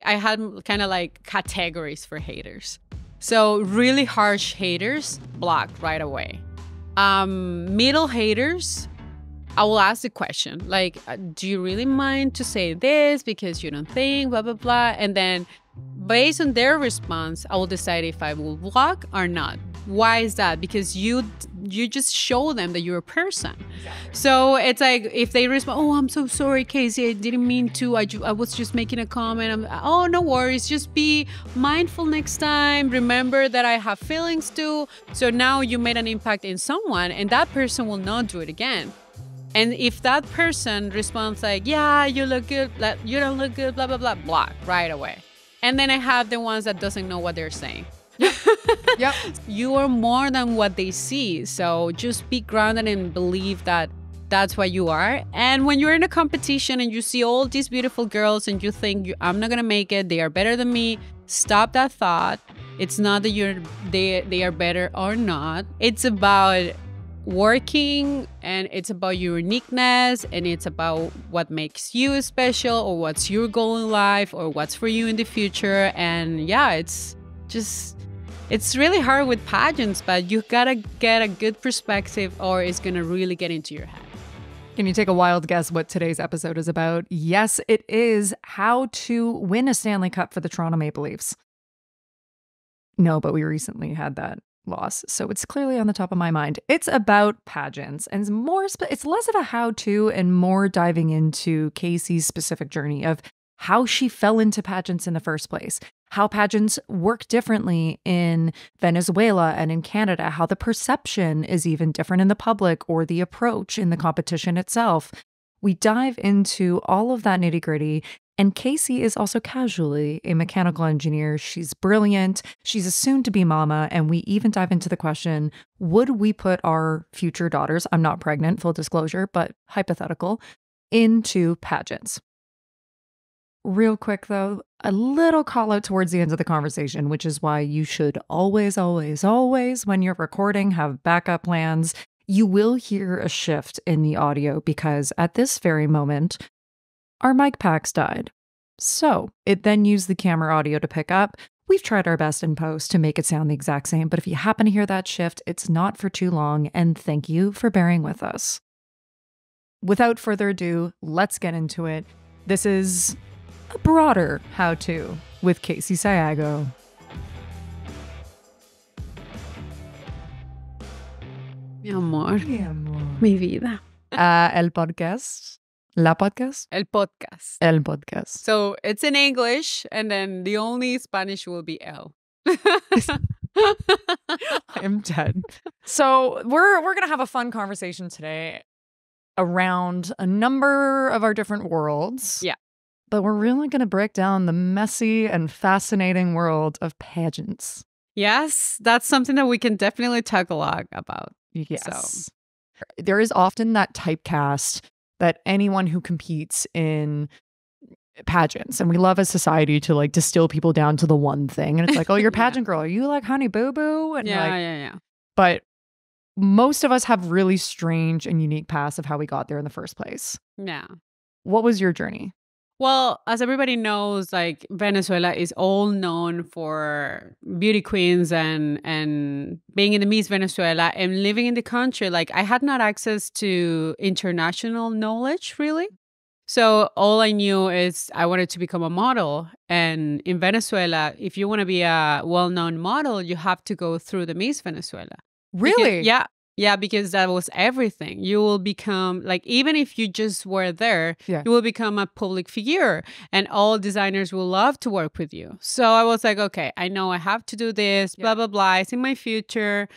I had kind of like categories for haters. So really harsh haters, blocked right away. Middle haters, I will ask the question, like, do you really mind to say this because you don't think, blah, blah, blah. And then based on their response, I will decide if I will block or not. Why is that? Because you just show them that you're a person. Exactly. So it's like if they respond, oh, I'm so sorry, Keysi, I didn't mean to. I was just making a comment. Oh, no worries. Just be mindful next time. Remember that I have feelings too. So now you made an impact in someone and that person will not do it again. And if that person responds like, yeah, you look good, you don't look good, blah, blah, blah, block right away. And then I have the ones that doesn't know what they're saying. Yep. You are more than what they see. So just be grounded and believe that that's what you are. And when you're in a competition and you see all these beautiful girls and you think, I'm not going to make it, they are better than me, stop that thought. It's not that they are better or not. It's about working and it's about your uniqueness and it's about what makes you special or what's your goal in life or what's for you in the future. And yeah, it's really hard with pageants, but you gotta get a good perspective or it's gonna really get into your head. Can you take a wild guess what today's episode is about? Yes, it is how to win a Stanley Cup for the Toronto Maple Leafs. No, but we recently had that loss, so it's clearly on the top of my mind. It's about pageants, and it's less of a how-to and more diving into Keysi's specific journey of how she fell into pageants in the first place, how pageants work differently in Venezuela and in Canada, how the perception is even different in the public or the approach in the competition itself. We dive into all of that nitty-gritty. And Keysi is also casually a mechanical engineer. She's brilliant. She's a soon-to-be mama. And we even dive into the question, would we put our future daughters, I'm not pregnant, full disclosure, but hypothetical, into pageants? Real quick, though, a little call out towards the end of the conversation, which is why you should always, always, always, when you're recording, have backup plans. You will hear a shift in the audio because at this very moment, our mic packs died. So it then used the camera audio to pick up. We've tried our best in post to make it sound the exact same, but if you happen to hear that shift, it's not for too long, and thank you for bearing with us. Without further ado, let's get into it. This is a broader how-to with Keysi Sayago. Mi amor. Mi amor. Mi vida. El podcast. La podcast? El podcast. El podcast. So it's in English, and then the only Spanish will be el. I'm dead. So we're gonna have a fun conversation today around a number of our different worlds. Yeah. But we're really gonna break down the messy and fascinating world of pageants. Yes, that's something that we can definitely talk a lot about. Yes. So. There is often that typecast that anyone who competes in pageants, and we love as society to like distill people down to the one thing. And it's like, oh, you're a pageant girl. Are you like Honey Boo Boo? And yeah. But most of us have really strange and unique paths of how we got there in the first place. Yeah. What was your journey? Well, as everybody knows, like Venezuela is all known for beauty queens and being in the Miss Venezuela and living in the country. Like I had not access to international knowledge really. So all I knew is I wanted to become a model. And in Venezuela, if you want to be a well-known model, you have to go through the Miss Venezuela. Really? Yeah, because that was everything. You will become, like, even if you just were there, you will become a public figure and all designers will love to work with you. So I was like, okay, I know I have to do this, blah, blah, blah. It's in my future.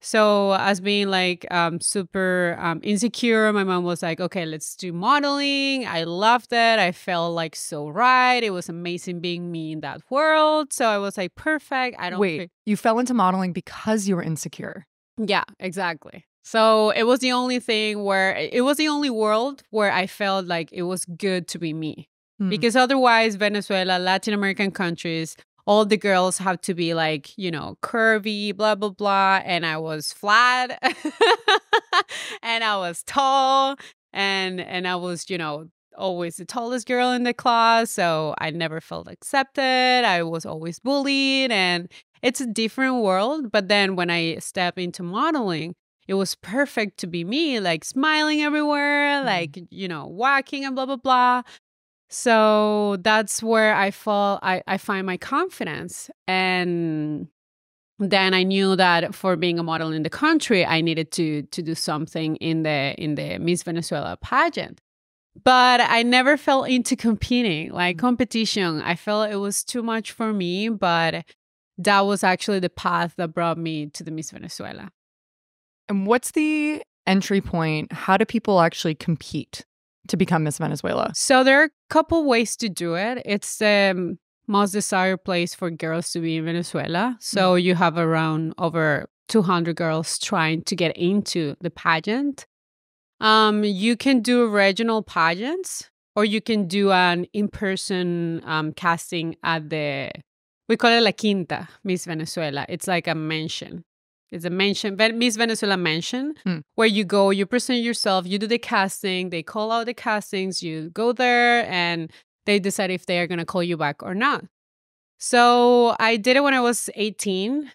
So as being like super insecure, my mom was like, okay, let's do modeling. I loved it. I felt like so right. It was amazing being me in that world. So I was like, perfect. Wait, you fell into modeling because you were insecure. Yeah, exactly. So it was the only world where I felt like it was good to be me. Because otherwise, Venezuela, Latin American countries, all the girls have to be like, you know, curvy, blah, blah, blah. And I was flat and I was tall and I was, you know, always the tallest girl in the class, so I never felt accepted. I was always bullied, and it's a different world. But then when I step into modeling, it was perfect to be me, like smiling everywhere, like, you know, walking and blah, blah, blah. So that's where I find my confidence. And then I knew that for being a model in the country, I needed to do something in the Miss Venezuela pageant. But I never fell into competing, like competition. I felt it was too much for me, but that was actually the path that brought me to the Miss Venezuela. And what's the entry point? How do people actually compete to become Miss Venezuela? So there are a couple ways to do it. It's the most desired place for girls to be in Venezuela. So you have around over 200 girls trying to get into the pageant. You can do regional pageants, or you can do an in-person casting at we call it La Quinta, Miss Venezuela. It's like a mansion. It's a mansion, Miss Venezuela mansion, where you go, you present yourself, you do the casting, they call out the castings, you go there, and they decide if they are going to call you back or not. So I did it when I was 18.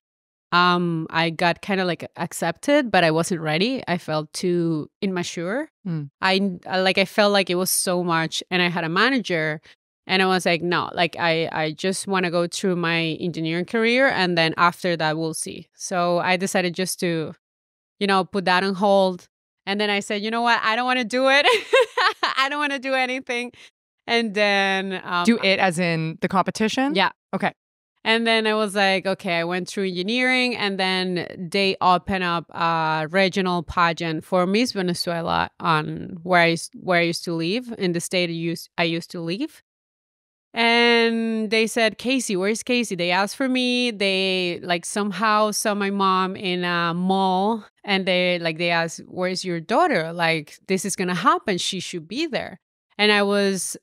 I got kind of like accepted, but I wasn't ready. I felt too immature. I felt like it was so much, and I had a manager, and I was like, no, like I just want to go through my engineering career, and then after that we'll see. So I decided just to, you know, put that on hold, and then I said, you know what, I don't want to do it. I don't want to do anything. And then do it as in the competition? Yeah. Okay. And then I was like, okay, I went through engineering, and then they open up a regional pageant for Miss Venezuela on where I used to live, in the state I used to live. And they said, Keysi, where's Keysi? They asked for me. They like somehow saw my mom in a mall, and they asked, where's your daughter? Like, this is gonna happen. She should be there. And I was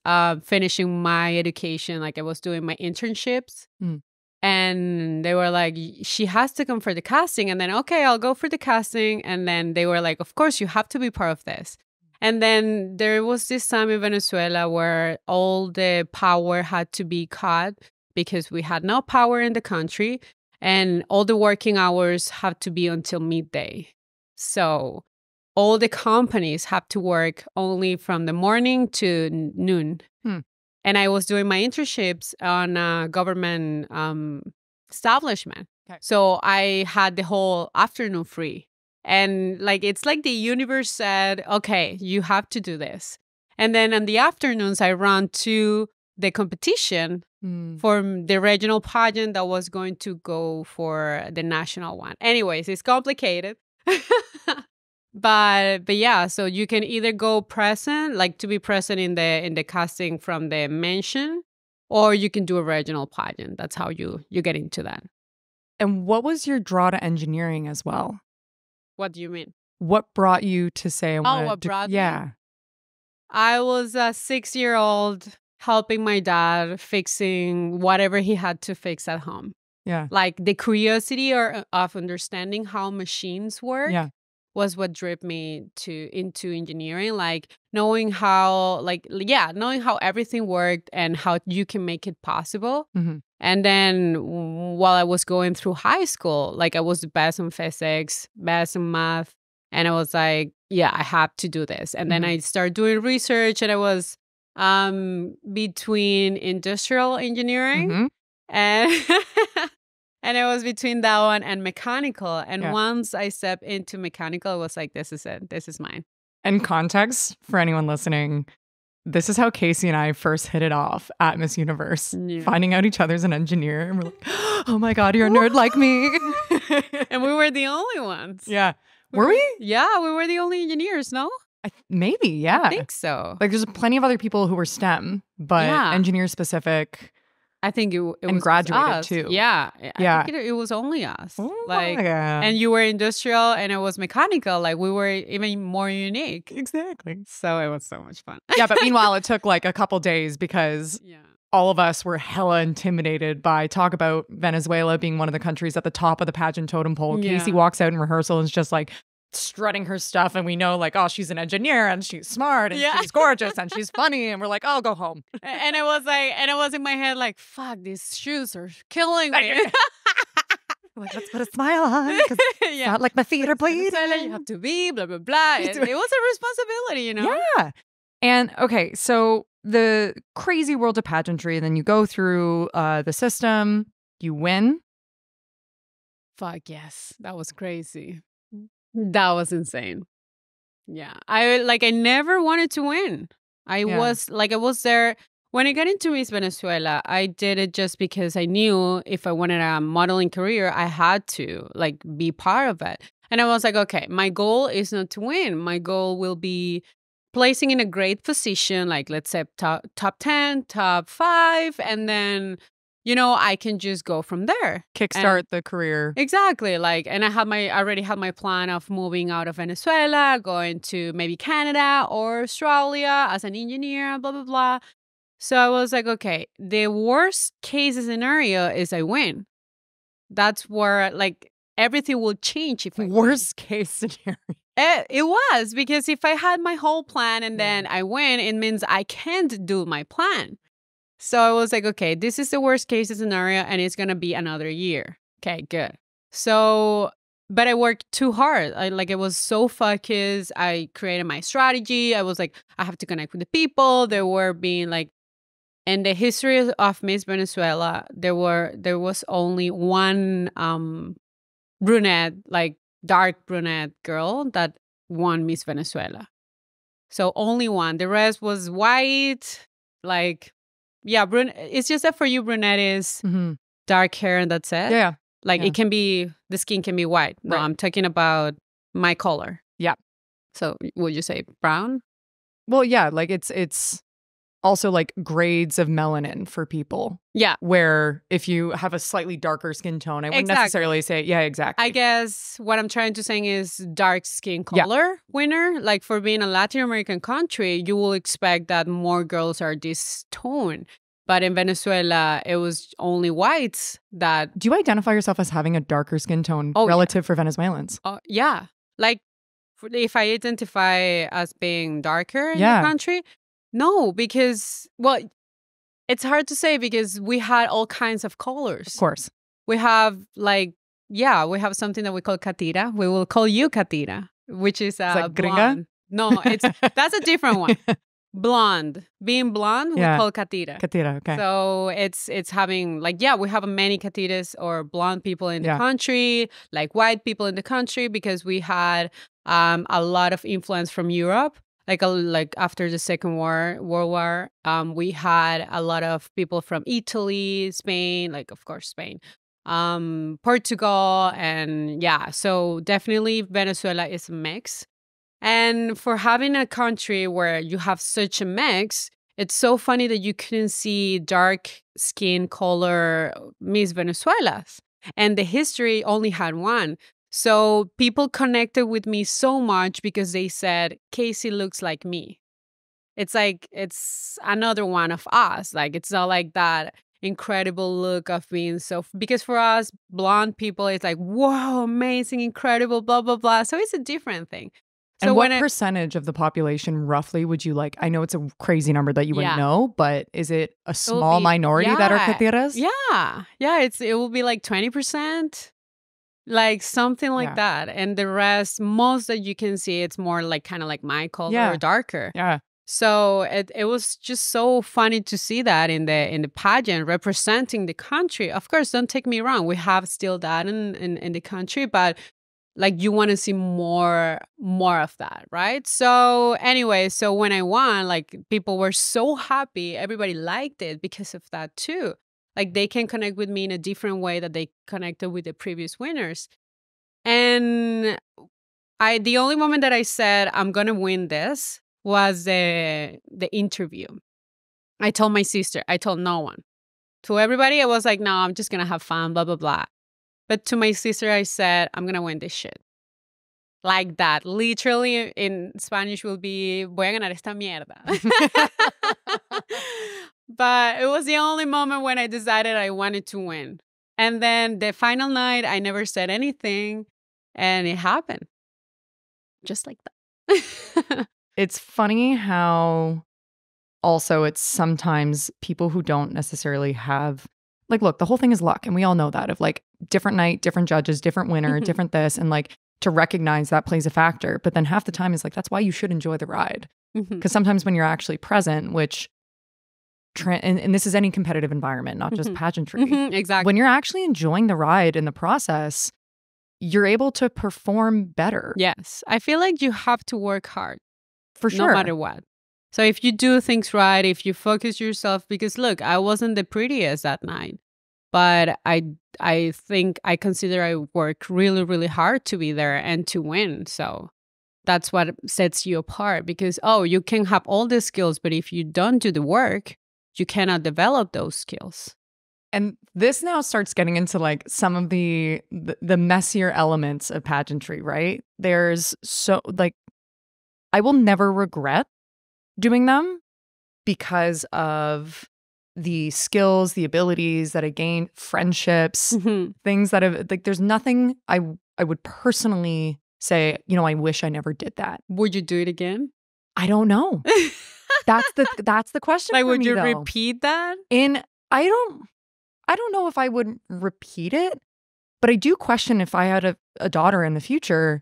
finishing my education, like I was doing my internships. And they were like, she has to come for the casting. And then, okay, I'll go for the casting. And then they were like, of course, you have to be part of this. And then there was this time in Venezuela where all the power had to be cut because we had no power in the country. And all the working hours have to be until midday. So all the companies have to work only from the morning to noon. And I was doing my internships on a government establishment. Okay. So I had the whole afternoon free. And like, it's like the universe said, okay, you have to do this. And then in the afternoons, I ran to the competition for the regional pageant that was going to go for the national one. Anyways, it's complicated. But yeah, so you can either go present, like to be present in the casting from the mansion, or you can do a regional pageant. That's how you get into that. And what was your draw to engineering as well? What do you mean? What brought you to say, what brought me? Yeah. I was a 6-year-old helping my dad fixing whatever he had to fix at home. Yeah. Like the curiosity of understanding how machines work. Yeah. Was what drove me into engineering, like knowing how everything worked and how you can make it possible. And then while I was going through high school, like I was the best in physics, best in math, and I was like, yeah, I have to do this. And then I started doing research, and I was between industrial engineering and And it was between that one and mechanical. And once I stepped into mechanical, I was like, this is it. This is mine. And context for anyone listening, this is how Keysi and I first hit it off at Miss Universe. Yeah. Finding out each other's an engineer. And we're like, oh my God, you're a nerd like me. And we were the only ones. Yeah. Were we? Yeah, we were the only engineers, no? Maybe, yeah. I think so. Like there's plenty of other people who were STEM, but engineer specific. I think it and was graduated us. too. Yeah. I think it was only us. Oh like, and you were industrial and it was mechanical. Like we were even more unique. Exactly. So it was so much fun. Yeah, but meanwhile, it took like a couple days because all of us were hella intimidated by talk about Venezuela being one of the countries at the top of the pageant totem pole. Keysi walks out in rehearsal and is just like, strutting her stuff, and we know, like, oh, she's an engineer, and she's smart, and she's gorgeous, and she's funny, and we're like, oh, go home. And it was in my head like, fuck, these shoes are killing me. Like, let's put a smile on. It's not like my feet are bleeding. You have to be blah blah blah. It was a responsibility, you know. Yeah. And okay, so the crazy world of pageantry, then you go through the system, you win. Fuck yes, that was crazy. That was insane. Yeah, I never wanted to win. I was there. When I got into Miss Venezuela, I did it just because I knew if I wanted a modeling career, I had to like be part of it. And I was like, okay, my goal is not to win. My goal will be placing in a great position, like let's say top 10, top 5, and then, you know, I can just go from there. Kickstart the career. Exactly. Like, and I already had my plan of moving out of Venezuela, going to maybe Canada or Australia as an engineer, blah, blah, blah. So I was like, okay, the worst case scenario is I win. That's where like everything will change if I worst case scenario. It was, because if I had my whole plan and then I win, it means I can't do my plan. So I was like, okay, this is the worst case scenario and it's going to be another year. Okay, good. So, but I worked too hard. I was so focused. I created my strategy. I was like, I have to connect with the people. There were being like, in the history of Miss Venezuela, there was only one brunette, like dark brunette girl that won Miss Venezuela. So only one. The rest was white, like, yeah, it's just that for you, brunette is dark hair and that's it. Yeah. Like it can be, the skin can be white. No, I'm talking about my color. Yeah. So would you say brown? Well, yeah, like it's also like grades of melanin for people. Yeah. Where if you have a slightly darker skin tone, I wouldn't necessarily say, yeah, exactly. I guess what I'm trying to say is dark skin color winner. Like for being a Latin American country, you will expect that more girls are this tone. But in Venezuela, it was only whites that... Do you identify yourself as having a darker skin tone relative for Venezuelans? Yeah. Like if I identify as being darker in the country... No, because, well, it's hard to say because we had all kinds of colors. Of course. We have we have something that we call catira. We will call you catira, which is like blonde. gringa? No, that's a different one. Blonde. Being blonde, we call catira. Catira, okay. So it's having, we have many catiras or blonde people in the country, like white people in the country, because we had a lot of influence from Europe. Like after the Second World War, we had a lot of people from Italy, Spain, like of course Spain, Portugal, and so definitely Venezuela is a mix. And for having a country where you have such a mix, it's so funny that you couldn't see dark skin color Miss Venezuelas, and the history only had one. So people connected with me so much because they said, Keysi looks like me. It's like, it's another one of us. Like, it's not like that incredible look of being so... Because for us, blonde people, it's like, whoa, amazing, incredible, blah, blah, blah. So it's a different thing. So and what percentage of the population roughly would you like? I know it's a crazy number that you wouldn't know, but is it a small minority that are catiras? Yeah. Yeah, it will be like 20%. Like something like that. And the rest, most that you can see, it's more like kind of like my color or darker. Yeah. So it was just so funny to see that in the pageant representing the country. Of course, don't take me wrong. We have still that in the country, but like you want to see more of that, right? So anyway, so when I won, like people were so happy. Everybody liked it because of that too. Like they can connect with me in a different way that they connected with the previous winners. And the only moment that I said, I'm going to win this was the interview. I told my sister, I told no one. To everybody, I was like, no, I'm just going to have fun, blah, blah, blah. But to my sister, I said, I'm going to win this shit. Like that. Literally in Spanish will be, voy a ganar esta mierda. But it was the only moment when I decided I wanted to win. And then the final night, I never said anything. And it happened. Just like that. It's funny how also it's sometimes people who don't necessarily have, like, look, the whole thing is luck. And we all know that, of like different night, different judges, different winner, different this. And like to recognize that plays a factor. But then half the time is like, that's why you should enjoy the ride. Because sometimes when you're actually present, which, and this is any competitive environment, not just pageantry. Exactly. When you're actually enjoying the ride and the process, you're able to perform better. Yes. I feel like you have to work hard. For sure. No matter what. So if you do things right, if you focus yourself, because look, I wasn't the prettiest that night, but I think I consider I work really, really hard to be there and to win. So that's what sets you apart, because, oh, you can have all the skills, but if you don't do the work, you cannot develop those skills. And this now starts getting into like some of the messier elements of pageantry, right? There's so like, I will never regret doing them because of the skills, the abilities that I gained, friendships, things that have, like, there's nothing I would personally say, you know, I wish I never did that. Would you do it again? I don't know. That's the question. Like, for would me, you though. repeat that? I don't know if I would repeat it, but I do question if I had a daughter in the future,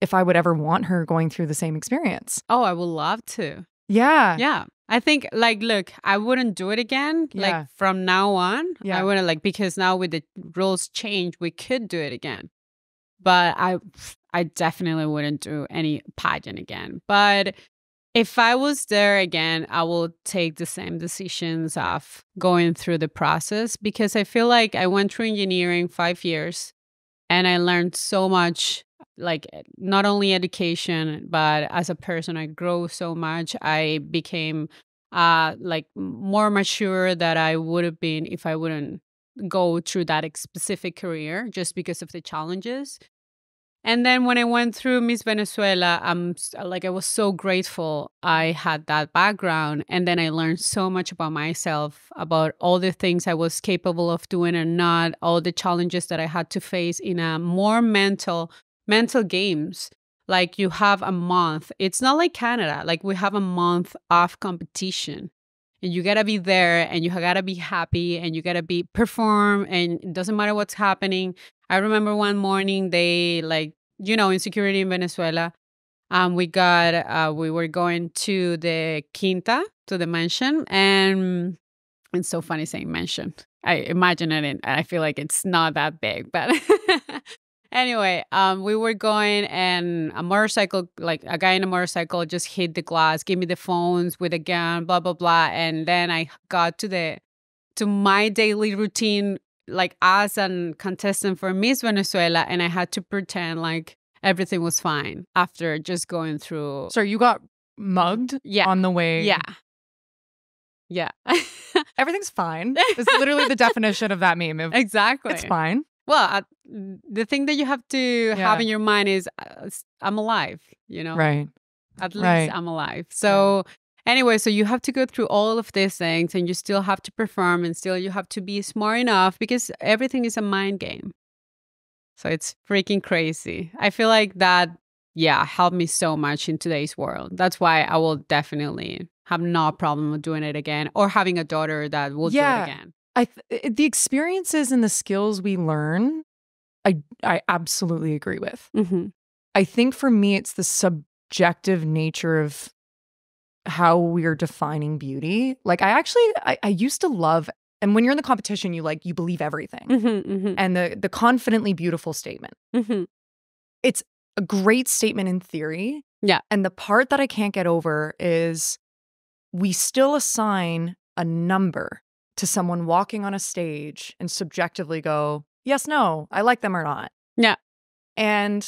if I would ever want her going through the same experience. Oh, I would love to. Yeah. Yeah. I think, like, look, I wouldn't do it again. Yeah. Like, from now on, Yeah. I wouldn't, like, because now with the rules change, we could do it again. But I definitely wouldn't do any pageant again. But if I was there again, I will take the same decisions of going through the process, because I feel like I went through engineering 5 years and I learned so much, like, not only education, but as a person, I grew so much. I became like more mature that I would have been if I wouldn't go through that specific career just because of the challenges. And then when I went through Miss Venezuela, I was so grateful I had that background. And then I learned so much about myself, about all the things I was capable of doing or not, all the challenges that I had to face in a more mental games. Like, you have a month. It's not like Canada. Like, we have a month of competition. And you got to be there, and you got to be happy, and you got to perform, and it doesn't matter what's happening. I remember one morning they, like, you know, Insecurity in Venezuela. We were going to the quinta, to the mansion, and it's so funny saying mansion. I imagine it, and I feel like it's not that big, but anyway, we were going, and a motorcycle, like a guy in a motorcycle, just hit the glass, gave me the phones with a gun, blah blah blah, and then I got to my daily routine, like as a contestant for Miss Venezuela, and I had to pretend like everything was fine after just going through. So you got mugged on the way? Yeah. Yeah. Everything's fine. It's literally the definition of that meme. Exactly. It's fine. Well, the thing that you have to have in your mind is, I'm alive, you know? Right. At least I'm alive. So anyway, so you have to go through all of these things, and you still have to perform, and still you have to be smart enough, because everything is a mind game. So it's freaking crazy. I feel like that, helped me so much in today's world. That's why I will definitely have no problem with doing it again, or having a daughter that will do it again. The experiences and the skills we learn, I absolutely agree with. I think for me, it's the subjective nature of how we're defining beauty. Like, I used to love, and when you're in the competition, you believe everything. And the confidently beautiful statement. It's a great statement in theory. Yeah. And the part that I can't get over is we still assign a number to someone walking on a stage and subjectively go, yes, no, I like them or not. Yeah. And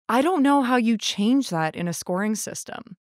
I don't know how you change that in a scoring system.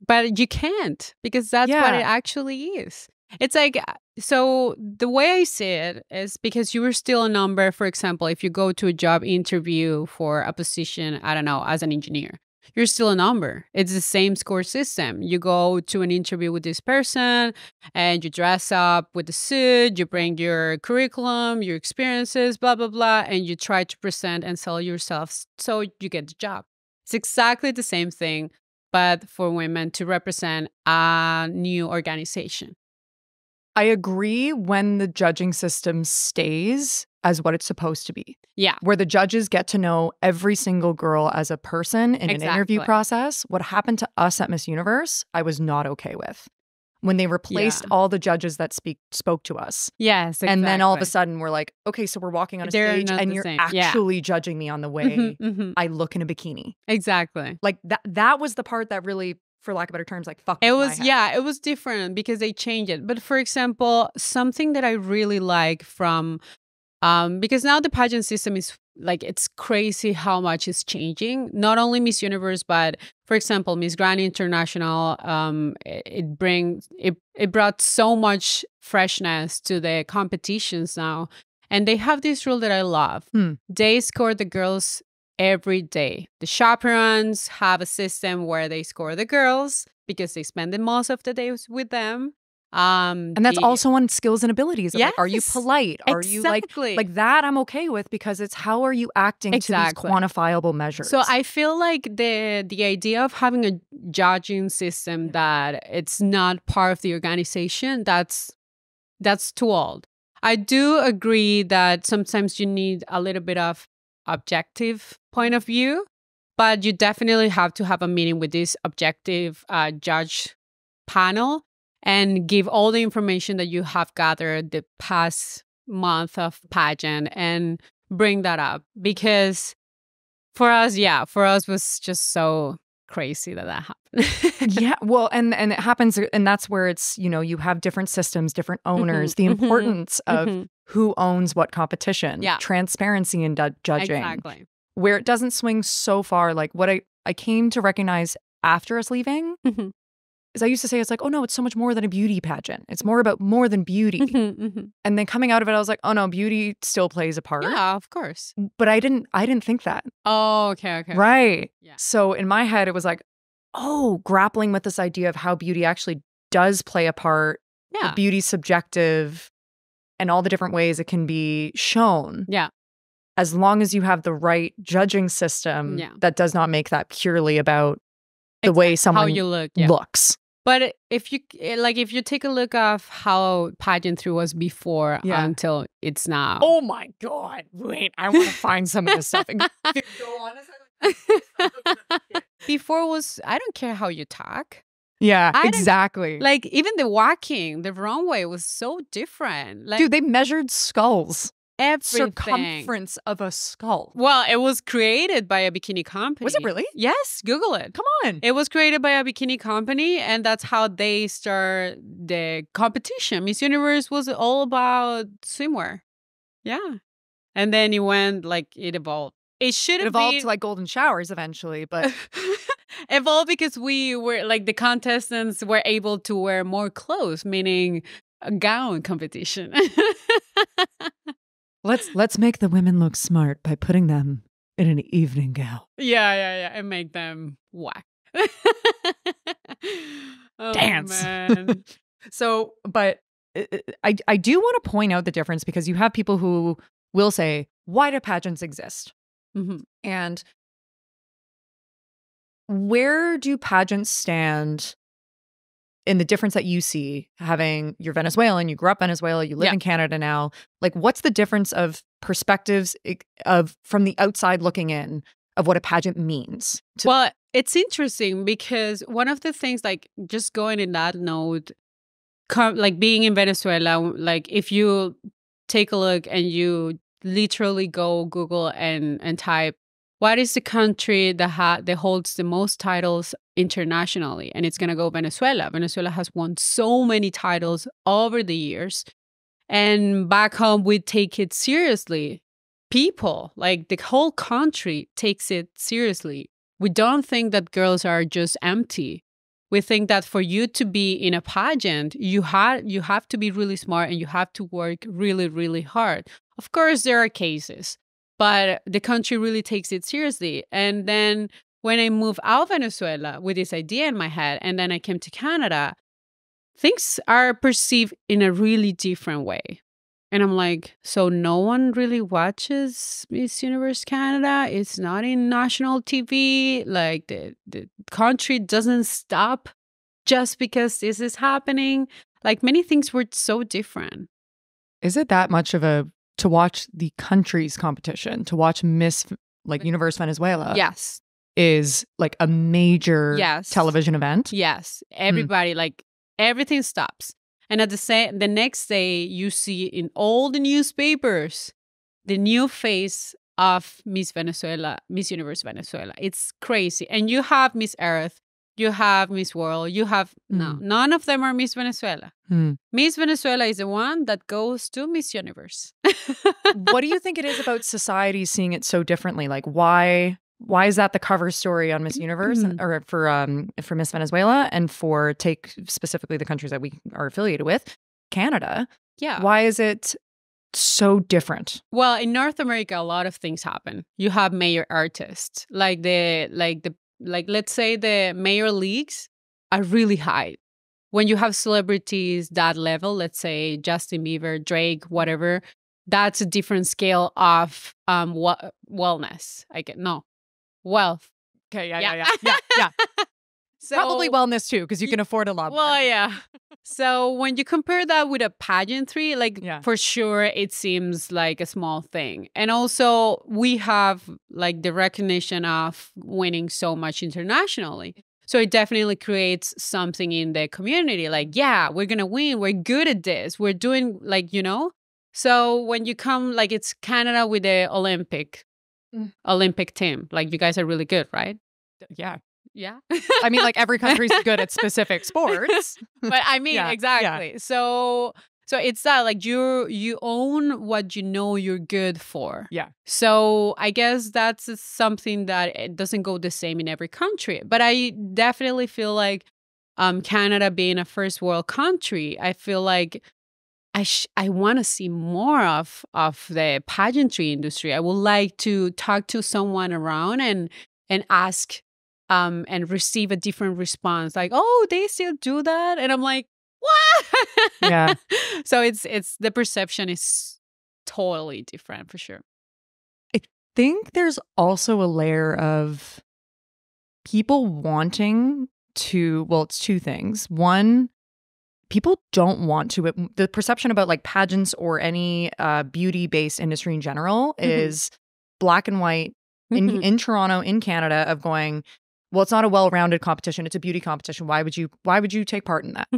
But you can't, because that's what it actually is. It's like, so the way I see it is, because you are still a number. For example, if you go to a job interview for a position, I don't know, as an engineer, you're still a number. It's the same score system. You go to an interview with this person, and you dress up with a suit, you bring your curriculum, your experiences, blah, blah, blah, and you try to present and sell yourself so you get the job. It's exactly the same thing, but for women to represent a new organization. I agree when the judging system stays as what it's supposed to be. Yeah. Where the judges get to know every single girl as a person in an interview process. What happened to us at Miss Universe, I was not okay with. When they replaced all the judges that spoke to us. Yes, exactly. And then all of a sudden we're like, okay, so we're walking on a stage and you're actually judging me on the way I look in a bikini. Exactly. Like that was the part that really, for lack of better terms, like fucked it with was my head. It was different because they changed it. But for example, something that I really like from because now the pageant system is like, it's crazy how much is changing. Not only Miss Universe, but for example, Miss Grand International, it brought so much freshness to the competitions now. And they have this rule that I love. They score the girls every day. The chaperones have a system where they score the girls because they spend the most of the days with them. And that's also on skills and abilities. Yes, like, are you polite? Are you like that? I'm okay with, because it's how are you acting to these quantifiable measures. So I feel like the idea of having a judging system that it's not part of the organization, that's too old. I do agree that sometimes you need a little bit of objective point of view, but you definitely have to have a meeting with this objective judge panel and give all the information that you have gathered the past month of pageant and bring that up. Because for us was just so crazy that happened. Yeah, well, and it happens, and that's where it's, you have different systems, different owners, the importance of who owns what competition, transparency in judging. Exactly. Where it doesn't swing so far, like what I came to recognize after us leaving is I used to say, it's like, oh no, it's so much more than a beauty pageant. It's more than beauty. And then coming out of it, I was like, oh no, beauty still plays a part. Yeah, of course. But I didn't think that. Oh, okay. Right. Yeah. So in my head, it was like, grappling with this idea of how beauty actually does play a part. Yeah. Beauty's subjective and all the different ways it can be shown. Yeah. As long as you have the right judging system that does not make that purely about the way someone how you look, looks. But if you take a look of how pageantry was before until it's now. Oh my God. Wait, I want to find some of this stuff. Before was, I don't care how you talk. Yeah, exactly. Like even the walking, the runway was so different. Like, dude, they measured skulls. Everything. Circumference of a skull. Well, it was created by a bikini company. Was it really? Yes, Google it. Come on. It was created by a bikini company, and that's how they start the competition. Miss Universe was all about swimwear. Yeah. And then it went, it evolved. It evolved to like golden showers eventually, but evolved because we were the contestants were able to wear more clothes, meaning a gown competition. Let's make the women look smart by putting them in an evening gown. Yeah, and make them whack. Dance. Man. So, but I do want to point out the difference, because you have people who will say, why do pageants exist? And where do pageants stand in the difference that you see, having you're Venezuelan, you grew up Venezuela, you live in Canada now? Like, what's the difference of perspectives from the outside looking in of what a pageant means? Well, it's interesting because one of the things, just going in that note, being in Venezuela, if you take a look and you literally go Google and type, what is the country that holds the most titles internationally? And it's going to go Venezuela. Venezuela has won so many titles over the years. And back home, we take it seriously. People, the whole country takes it seriously. We don't think that girls are just empty. We think that for you to be in a pageant, you have to be really smart and you have to work really, really hard. Of course, there are cases, but the country really takes it seriously. And then when I moved out of Venezuela with this idea in my head, and then I came to Canada, things are perceived in a really different way. And I'm like, so no one really watches Miss Universe Canada? It's not in national TV. Like the country doesn't stop just because this is happening. Like many things were so different. Is it that much of to watch the country's competition, to watch Miss Universe Venezuela? Yes. Is like a major television event? Yes. Everybody, like everything stops. And the next day, you see in all the newspapers the new face of Miss Venezuela, Miss Universe Venezuela. It's crazy. And you have Miss Earth, you have Miss World, you have no, none of them are Miss Venezuela. Miss Venezuela is the one that goes to Miss Universe. What do you think it is about society seeing it so differently? Like why is that the cover story on Miss Universe or for Miss Venezuela, and for take specifically the countries that we are affiliated with, Canada? Yeah. Why is it so different? Well, in North America, a lot of things happen. You have major artists, like let's say the major leagues are really high. When you have celebrities that level, let's say Justin Bieber, Drake, whatever, that's a different scale of wellness. Wealth. Okay, yeah. So, probably wellness too, because you can afford a lot more. Well, yeah. So when you compare that with a pageantry, for sure, it seems like a small thing. And also, we have like the recognition of winning so much internationally. So it definitely creates something in the community. Like, yeah, we're going to win. We're good at this. We're doing So when you come, like it's Canada with the Olympic team. Like you guys are really good, right? Yeah. Yeah. I mean, like every country's good at specific sports. But I mean, exactly. Yeah. So it's that like you own what you know you're good for. Yeah. So I guess that's something that it doesn't go the same in every country. But I definitely feel like Canada being a first world country, I feel like I want to see more of the pageantry industry. I would like to talk to someone around and ask and receive a different response. Like, oh, they still do that? And I'm like, what? Yeah. So it's the perception is totally different for sure. I think there's also a layer of people wanting to, well, it's two things. One, people don't want to. The perception about like pageants or any beauty-based industry in general is black and white in Toronto, in Canada, of going, well, it's not a well-rounded competition. It's a beauty competition. Why would you take part in that?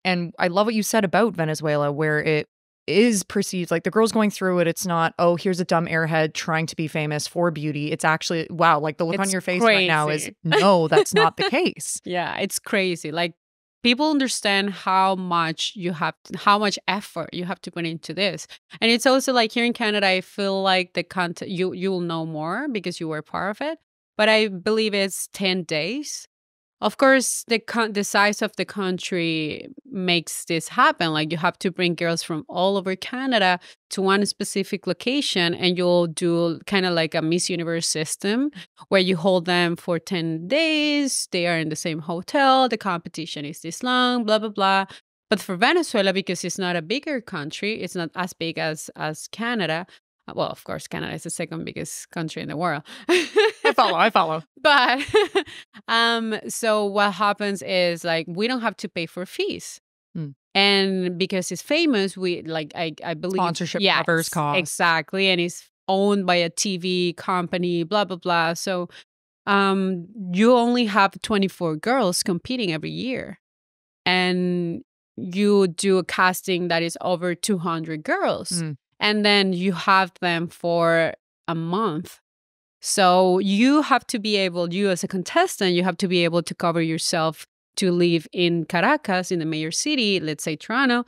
And I love what you said about Venezuela, where it is perceived like the girl's going through it. It's not, oh, here's a dumb airhead trying to be famous for beauty. It's actually, wow, like the look on your face right now is, no, that's not the case. Yeah, it's crazy. Like, people understand how much effort you have to put into this. And it's also like here in Canada, I feel like the content, you'll know more because you were part of it. But I believe it's 10 days. Of course, the size of the country makes this happen. Like you have to bring girls from all over Canada to one specific location, and you'll do kind of like a Miss Universe system where you hold them for 10 days. They are in the same hotel. The competition is this long, blah, blah, blah. But for Venezuela, because it's not a bigger country, it's not as big as Canada. Well, of course, Canada is the second biggest country in the world. I follow. But so what happens is like we don't have to pay for fees. And because it's famous, we like I believe sponsorship covers costs. Exactly. And it's owned by a TV company, blah, blah, blah. So you only have 24 girls competing every year. And you do a casting that is over 200 girls. And then you have them for a month. So you have to be able, you as a contestant, you have to be able to cover yourself to live in Caracas, in the major city, let's say Toronto.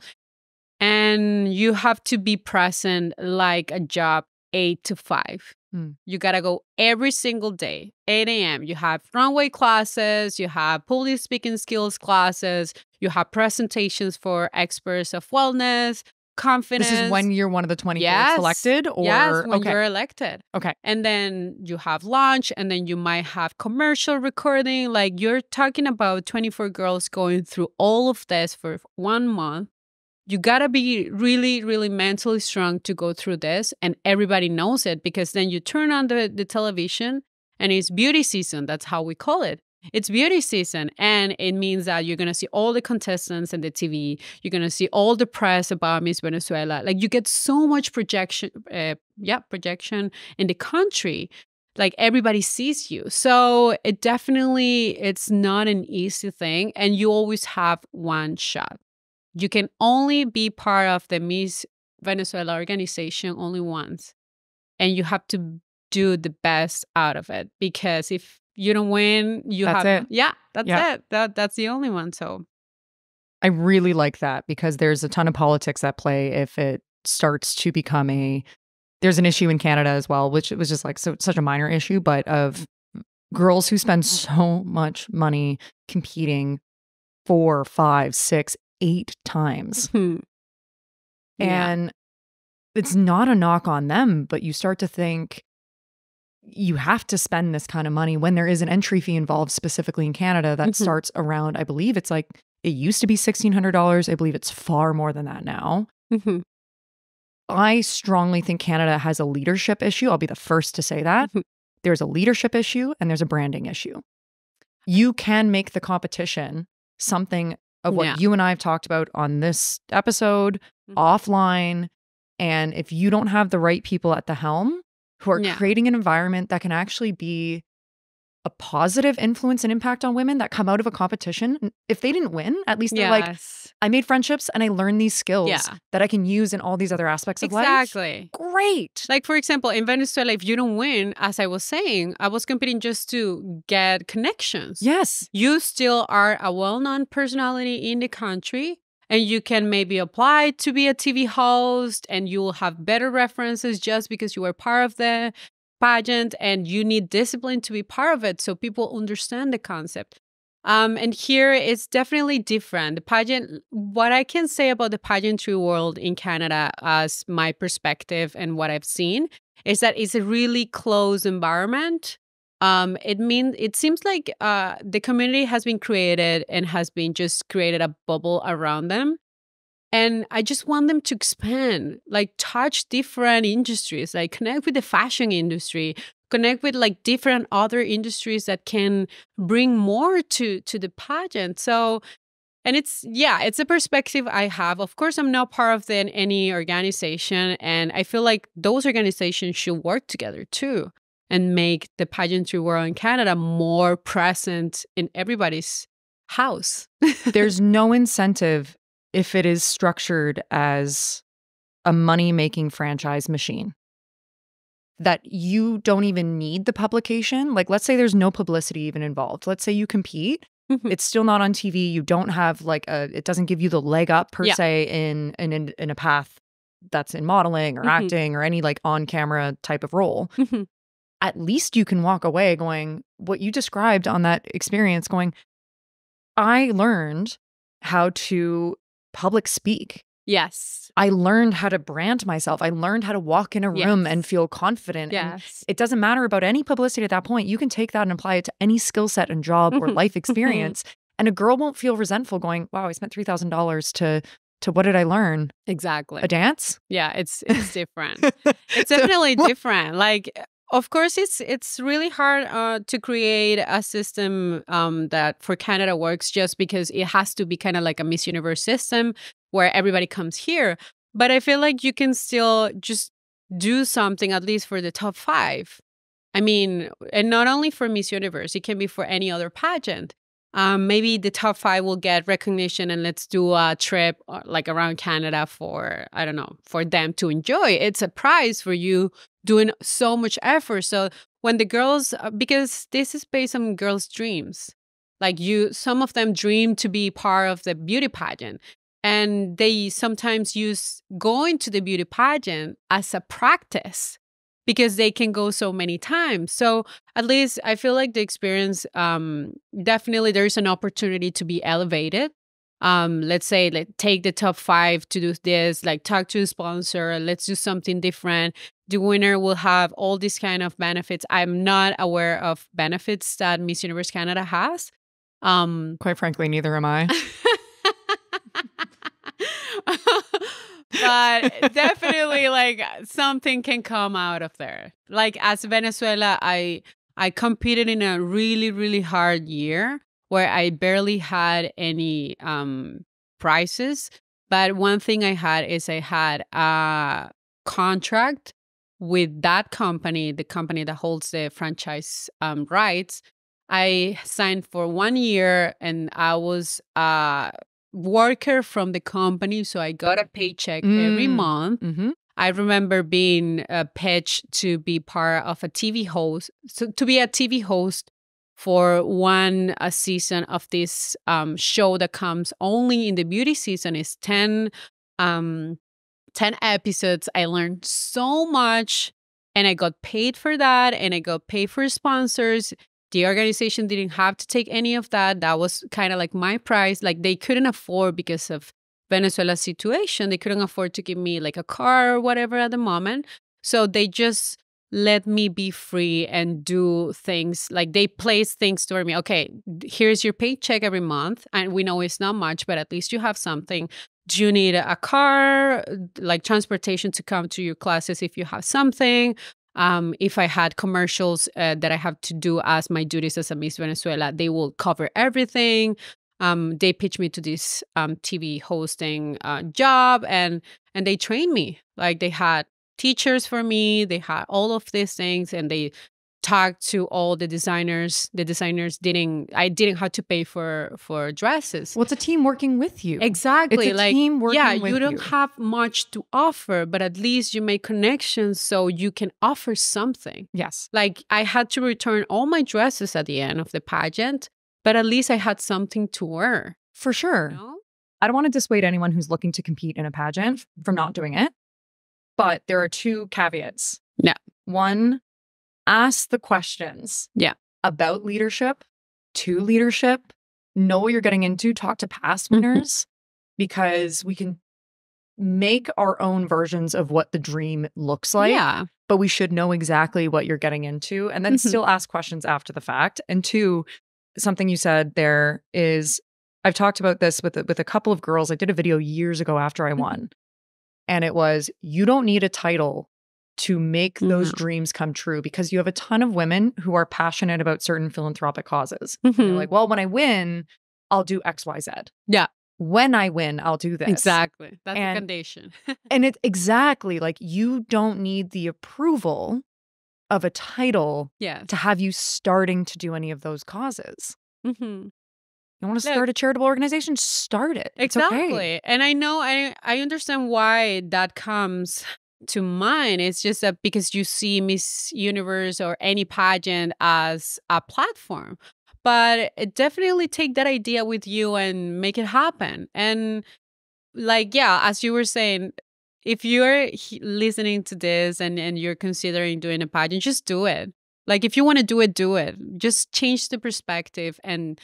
And you have to be present like a job 8 to 5. You got to go every single day, 8 a.m. You have runway classes, you have public speaking skills classes, you have presentations for experts of wellness, confidence. This is when you're one of the 24 selected? Or yes, when you're elected. Okay. And then you have lunch, and then you might have commercial recording. Like you're talking about 24 girls going through all of this for 1 month. you gotta be really, really mentally strong to go through this. And everybody knows it, because then you turn on the television and it's beauty season. That's how we call it. It's beauty season. And it means that you're going to see all the contestants in the TV. You're going to see all the press about Miss Venezuela. Like, you get so much projection in the country. Like, everybody sees you. So it's not an easy thing. And you always have one shot. You can only be part of the Miss Venezuela organization only once. And you have to do the best out of it, because if you don't win, that's it. Yeah, that's it. That's the only one. So I really like that, because there's a ton of politics at play if it starts to become there's an issue in Canada as well, which it was just like such a minor issue, but of girls who spend so much money competing 4, 5, 6, 8 times. And it's not a knock on them, but you start to think you have to spend this kind of money when there is an entry fee involved, specifically in Canada, that starts around, I believe it's like, it used to be $1,600. I believe it's far more than that now. I strongly think Canada has a leadership issue. I'll be the first to say that. There's a leadership issue and there's a branding issue. You can make the competition something of what you and I have talked about on this episode, offline. And if you don't have the right people at the helm who are creating an environment that can actually be a positive influence and impact on women that come out of a competition, if they didn't win, at least they're like, I made friendships and I learned these skills that I can use in all these other aspects of life. Exactly. Great. Like, for example, in Venezuela, if you don't win, as I was saying, I was competing just to get connections. Yes. You still are a well-known personality in the country, and you can maybe apply to be a TV host, and you will have better references just because you were part of the pageant, and you need discipline to be part of it so people understand the concept. And here it's definitely different. The pageant, what I can say about the pageantry world in Canada, as my perspective and what I've seen, is that it's a really closed environment. It seems like the community has been created and has been just created a bubble around them. And I just want them to expand, like touch different industries, like connect with the fashion industry, connect with like different other industries that can bring more to the pageant. So, and it's a perspective I have. Of course, I'm not part of any organization. And I feel like those organizations should work together too and make the pageantry world in Canada more present in everybody's house. There's no incentive if it is structured as a money-making franchise machine, that you don't even need the publication. Like, let's say there's no publicity even involved. Let's say you compete. It's still not on TV. You don't have it doesn't give you the leg up per se in a path that's in modeling or acting or any like on-camera type of role. At least you can walk away going, what you described on that experience, going, I learned how to public speak. Yes. I learned how to brand myself. I learned how to walk in a room and feel confident. Yes. And it doesn't matter about any publicity at that point. You can take that and apply it to any skill set and job or life experience. And a girl won't feel resentful going, wow, I spent $3,000 to what did I learn? Exactly. A dance? Yeah, it's different. It's definitely different. Like, of course, it's really hard to create a system that for Canada works, just because it has to be kind of like a Miss Universe system where everybody comes here. But I feel like you can still just do something, at least for the top 5. I mean, and not only for Miss Universe, it can be for any other pageant. Maybe the top 5 will get recognition, and let's do a trip like around Canada for, I don't know, for them to enjoy. It's a prize for you doing so much effort. So when the girls, because this is based on girls' dreams, like some of them dream to be part of the beauty pageant, and they sometimes use going to the beauty pageant as a practice, because they can go so many times. So at least I feel like the experience, definitely there's an opportunity to be elevated. Let's say, like, take the top 5 to do this, like talk to a sponsor, let's do something different. The winner will have all these kind of benefits. I'm not aware of benefits that Miss Universe Canada has. Quite frankly, neither am I. but definitely like something can come out of there. Like as Venezuela, I competed in a really, really hard year where I barely had any prizes. But one thing I had is I had a contract with that company, the company that holds the franchise rights. I signed for 1 year and I was a worker from the company. So I got a paycheck every month. Mm-hmm. I remember being pitched to be part of a TV host, so to be a TV host for one season of this show that comes only in the beauty season. Is 10 episodes. I learned so much and I got paid for that and I got paid for sponsors. The organization didn't have to take any of that. That was kind of like my price. Like they couldn't afford, because of Venezuela's situation, they couldn't afford to give me like a car or whatever at the moment. So they just let me be free and do things. Like they place things toward me. Okay, here's your paycheck every month. And we know it's not much, but at least you have something. Do you need a car, like transportation to come to your classes if you have something? If I had commercials that I have to do as my duties as a Miss Venezuela, they will cover everything. They pitched me to this TV hosting job, and they trained me. Like they had teachers for me, they had all of these things, and they talked to all the designers. The designers I didn't have to pay for dresses. Well, it's a team working with you. Exactly. It's a team working with you. Yeah, you don't have much to offer, but at least you make connections so you can offer something. Yes. Like I had to return all my dresses at the end of the pageant, but at least I had something to wear. For sure. You know? I don't want to dissuade anyone who's looking to compete in a pageant from not doing it, but there are 2 caveats. Yeah. One, ask the questions about leadership, to leadership, know what you're getting into, talk to past winners, because we can make our own versions of what the dream looks like. Yeah. But we should know exactly what you're getting into and then still ask questions after the fact. And 2, something you said there is, I've talked about this with a couple of girls. I did a video years ago after I won. And it was, you don't need a title to make those dreams come true, because you have a ton of women who are passionate about certain philanthropic causes. They're like, well, when I win, I'll do X, Y, Z. Yeah. When I win, I'll do this. Exactly. That's the foundation. And it's exactly like, you don't need the approval of a title to have you starting to do any of those causes. You want to start a charitable organization? Start it. Exactly. It's okay. And I know, I understand why that comes to mind. It's just that because you see Miss Universe or any pageant as a platform. But definitely take that idea with you and make it happen. And like, yeah, as you were saying, if you're listening to this and you're considering doing a pageant, just do it. Like, if you want to do it, do it. Just change the perspective and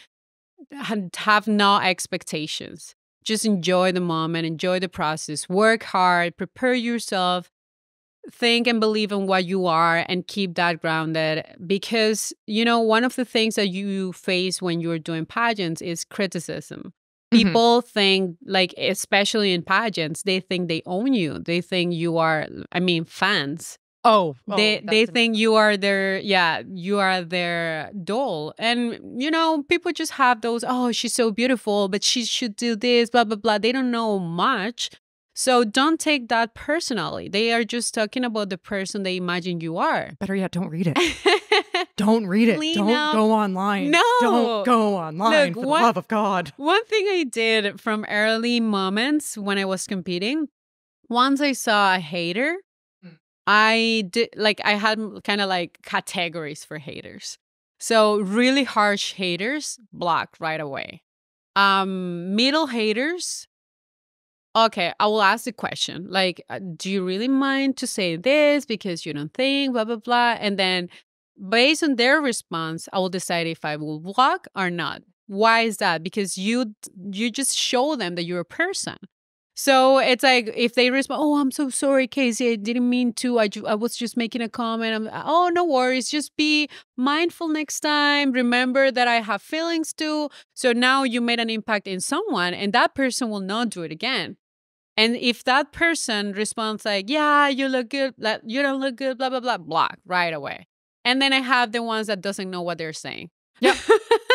have no expectations. Just enjoy the moment, enjoy the process, work hard, prepare yourself, think and believe in what you are, and keep that grounded. Because, you know, one of the things that you face when you're doing pageants is criticism. People think, like, especially in pageants, they think they own you. They think you are, fans. They think you are their doll. And, you know, people just have those, oh, she's so beautiful, but she should do this, blah, blah, blah. They don't know much. So don't take that personally. They are just talking about the person they imagine you are. Better yet, don't read it. Don't read it. Don't go online. No. Don't go online, for the love of God. One thing I did from early moments when I was competing, once I saw a hater, I had kind of like categories for haters. So really harsh haters, blocked right away. Middle haters, okay, I will ask the question, like, do you really mind to say this because you don't think, blah, blah, blah. And then based on their response, I will decide if I will block or not. Why is that? Because you just show them that you're a person. So it's like, if they respond, oh, I'm so sorry, Keysi, I didn't mean to. I was just making a comment. Oh, no worries. Just be mindful next time. Remember that I have feelings too. So now you made an impact in someone, and that person will not do it again. And if that person responds like, yeah, you look good, like, you don't look good, blah, blah, blah, block right away. And then I have the ones that doesn't know what they're saying. Yep.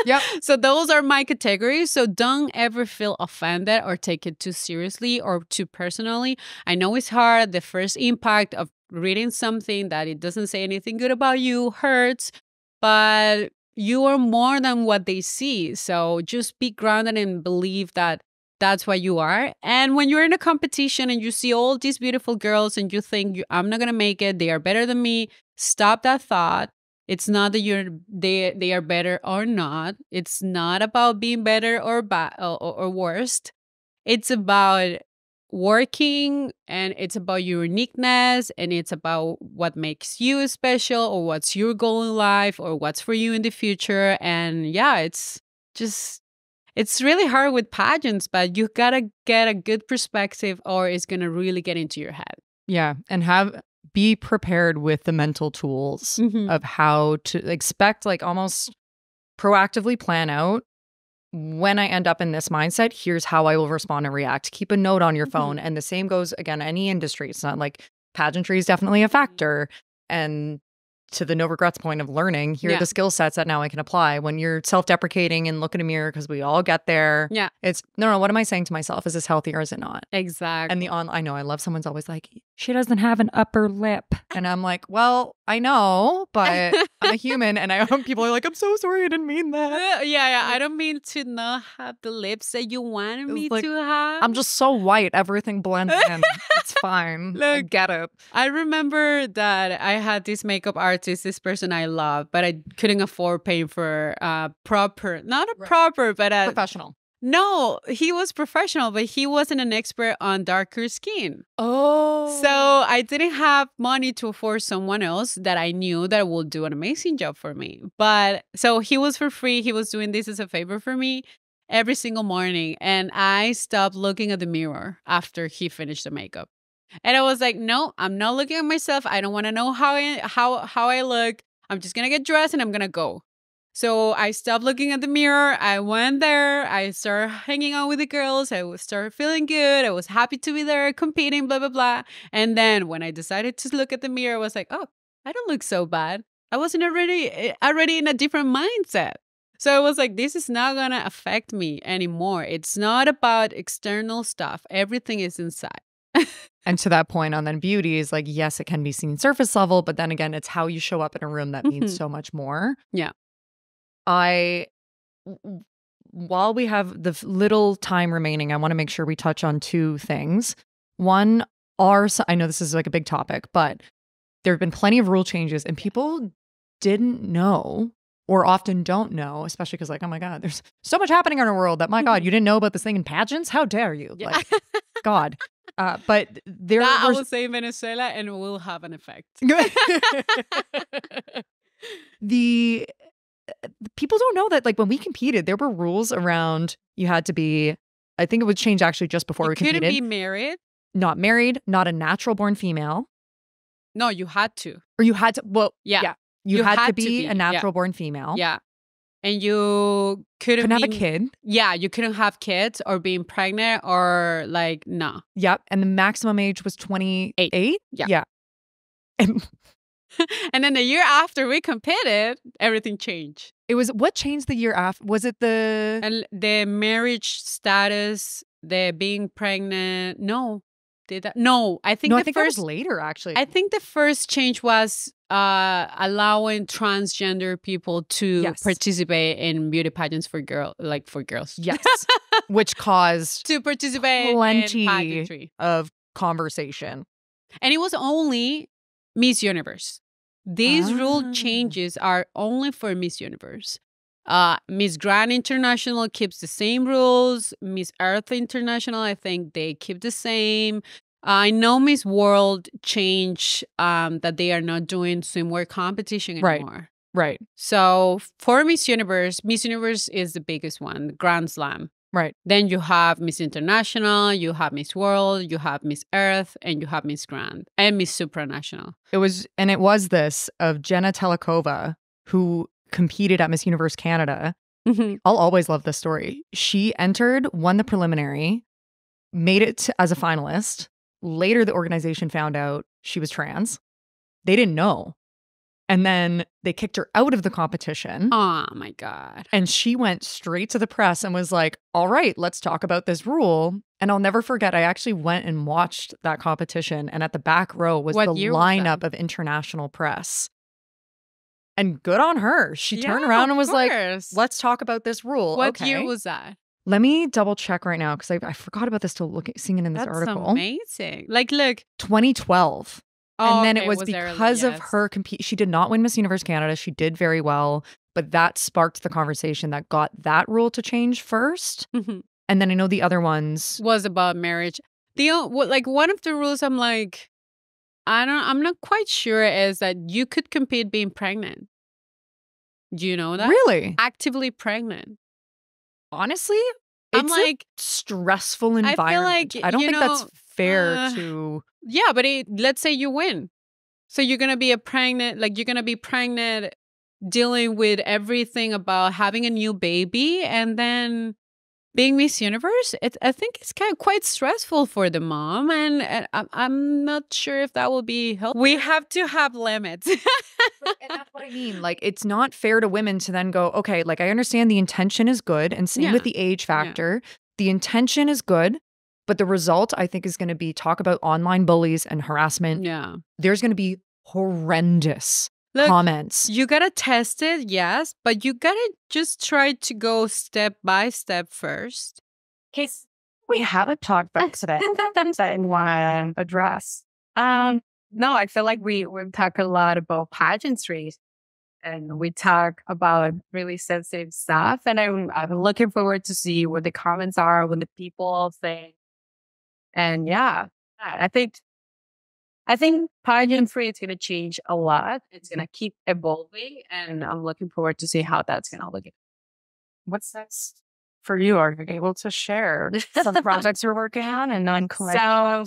Yep. So those are my categories. So don't ever feel offended or take it too seriously or too personally. I know it's hard. The first impact of reading something that it doesn't say anything good about you hurts, but you are more than what they see. So just be grounded and believe that that's what you are. And when you're in a competition and you see all these beautiful girls and you think, I'm not going to make it, they are better than me, stop that thought. It's not that they are better or not. It's not about being better or bad or worst. It's about working, and it's about your uniqueness, and it's about what makes you special, or what's your goal in life, or what's for you in the future. And yeah, it's really hard with pageants, but you gotta get a good perspective or it's gonna really get into your head. Yeah. And be prepared with the mental tools of how to expect, like almost proactively plan out, when I end up in this mindset, here's how I will respond and react. Keep a note on your phone. And the same goes, again, any industry. It's not like pageantry is definitely a factor. And to the no regrets point of learning, here are the skill sets that now I can apply. When you're self-deprecating and look in a mirror, because we all get there. Yeah. It's, no, what am I saying to myself? Is this healthy or is it not? Exactly. And I know, I love someone's always like, she doesn't have an upper lip. And I'm like, well, I know, but I'm a human. And people are like, I'm so sorry, I didn't mean that. Yeah. I don't mean to not have the lips that you wanted me to have. I'm just so white. Everything blends in. It's fine. Look, I get it. I remember that I had this makeup artist, this person I love, but I couldn't afford paying for proper, but professional. No, he was professional, but he wasn't an expert on darker skin. Oh. So I didn't have money to afford someone else that I knew that will do an amazing job for me. But so he was for free. He was doing this as a favor for me every single morning. And I stopped looking at the mirror after he finished the makeup. And I was like, no, I'm not looking at myself. I don't want to know how I look. I'm just going to get dressed and I'm going to go. So I stopped looking at the mirror. I went there. I started hanging out with the girls. I started feeling good. I was happy to be there, competing, blah, blah, blah. And then when I decided to look at the mirror, I was like, oh, I don't look so bad. I wasn't already in a different mindset. So I was like, this is not going to affect me anymore. It's not about external stuff. Everything is inside. And to that point on then beauty is like, yes, it can be seen surface level, but then again, it's how you show up in a room that means so much more. Yeah. While we have the little time remaining, I want to make sure we touch on two things. One, I know this is like a big topic, but there have been plenty of rule changes and people didn't know or often don't know, especially because like, oh my God, there's so much happening in our world that, my God, you didn't know about this thing in pageants? How dare you? Yeah. Like, God. But there I will say Venezuela and it will have an effect. The people don't know that, like, when we competed, there were rules around you had to be, I think it would change actually just before we competed. You couldn't be married. Not married, not a natural born female. No, you had to. Or you had to, well, yeah. You had to be a natural born female. Yeah. And you couldn't have a kid. Yeah, you couldn't have kids or being pregnant or like, no. Yep. And the maximum age was 28? Yeah. And then the year after we competed, everything changed. It was, what changed the year after? Was it the marriage status, the being pregnant? No. Did that? No, I think that was later, actually. I think the first change was allowing transgender people to participate in beauty pageants for girls. Yes. Which caused to participate plenty in pageantry of conversation. And it was only Miss Universe. These rule changes are only for Miss Universe. Miss Grand International keeps the same rules. Miss Earth International, I think they keep the same. I know Miss World changed that they are not doing swimwear competition anymore. Right. So for Miss Universe is the biggest one, the Grand Slam. Right. Then you have Miss International, you have Miss World, you have Miss Earth, and you have Miss Grand and Miss Supranational. It was this of Jenna Telekova, who competed at Miss Universe Canada. I'll always love this story. She entered, won the preliminary, made it as a finalist. Later, the organization found out she was trans. They didn't know. And then they kicked her out of the competition. Oh my God. And she went straight to the press and was like, all right, let's talk about this rule. And I'll never forget, I actually went and watched that competition. And at the back row was the lineup of international press. And good on her. She turned around and was like, let's talk about this rule. What year was that? Let me double check right now because I forgot about this till seeing it in this article. That's amazing. Like, look. 2012. And then it was because early, of her compete. She did not win Miss Universe Canada. She did very well, but that sparked the conversation that got that rule to change first. Mm-hmm. And then I know the other ones was about marriage. Like one of the rules, I'm like, I'm not quite sure is that you could compete being pregnant. Do you know that? Really? Actively pregnant. Honestly, I'm it's like a stressful environment. I feel like, I don't think that's fair to. Yeah, but let's say you win. So you're going to be pregnant, dealing with everything about having a new baby and then being Miss Universe. I think it's quite stressful for the mom. And I'm not sure if that will be helpful. We have to have limits. And that's what I mean. Like, it's not fair to women to then go, okay, like I understand the intention is good. And same with the age factor. Yeah. The intention is good. But the result, I think, is going to be talk about online bullies and harassment. Yeah. There's going to be horrendous comments. You got to test it, yes, but you got to just try to go step by step first. Keysi, we haven't talked about today. That's I want to address. No, I feel like we talk a lot about pageantry and we talk about really sensitive stuff. And I'm looking forward to see what the comments are, what the people think. And yeah, I think pageantry is going to change a lot. It's going to keep evolving, and I'm looking forward to see how that's going to look. What's next for you? Are you able to share some projects you're working on and So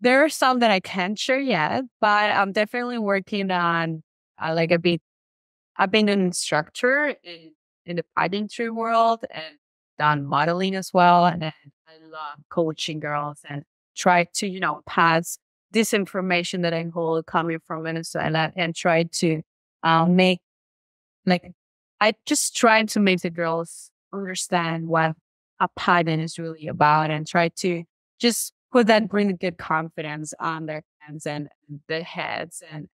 there are some that I can't share yet, but I'm definitely working on I've been an instructor in the pageantry world and done modeling as well, and I love coaching girls and try to, pass this information that I hold coming from Venezuela and try to I just try to make the girls understand what a pageant is really about and try to just bring good confidence on their hands and their heads and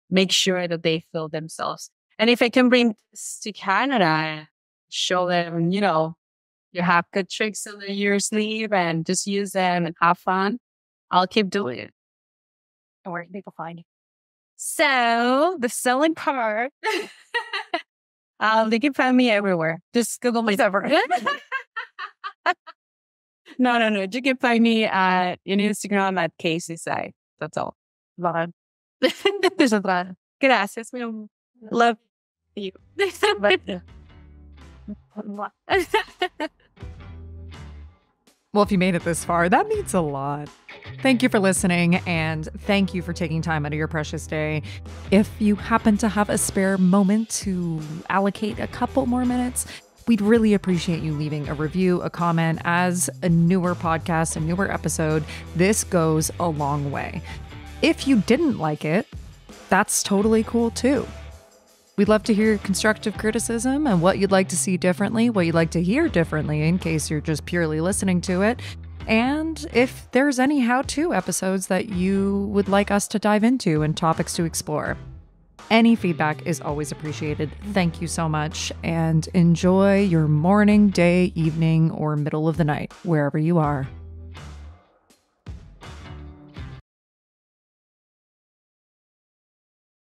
make sure that they feel themselves. And if I can bring this to Canada and show them, you have good tricks on your sleeve and just use them and have fun, I'll keep doing it. And where can people find you? So the selling part, they can find me everywhere. Just Google me. No. You can find me in Instagram at Keysi Sayago. That's all. Gracias, mi amor. Love you. Well, if you made it this far, that means a lot. Thank you for listening, and thank you for taking time out of your precious day. If you happen to have a spare moment to allocate a couple more minutes, we'd really appreciate you leaving a review, a comment. As a newer podcast, a newer episode, this goes a long way. If you didn't like it, that's totally cool too. We'd love to hear constructive criticism and what you'd like to see differently, what you'd like to hear differently in case you're just purely listening to it. And if there's any how-to episodes that you would like us to dive into and topics to explore. Any feedback is always appreciated. Thank you so much, and enjoy your morning, day, evening, or middle of the night, wherever you are.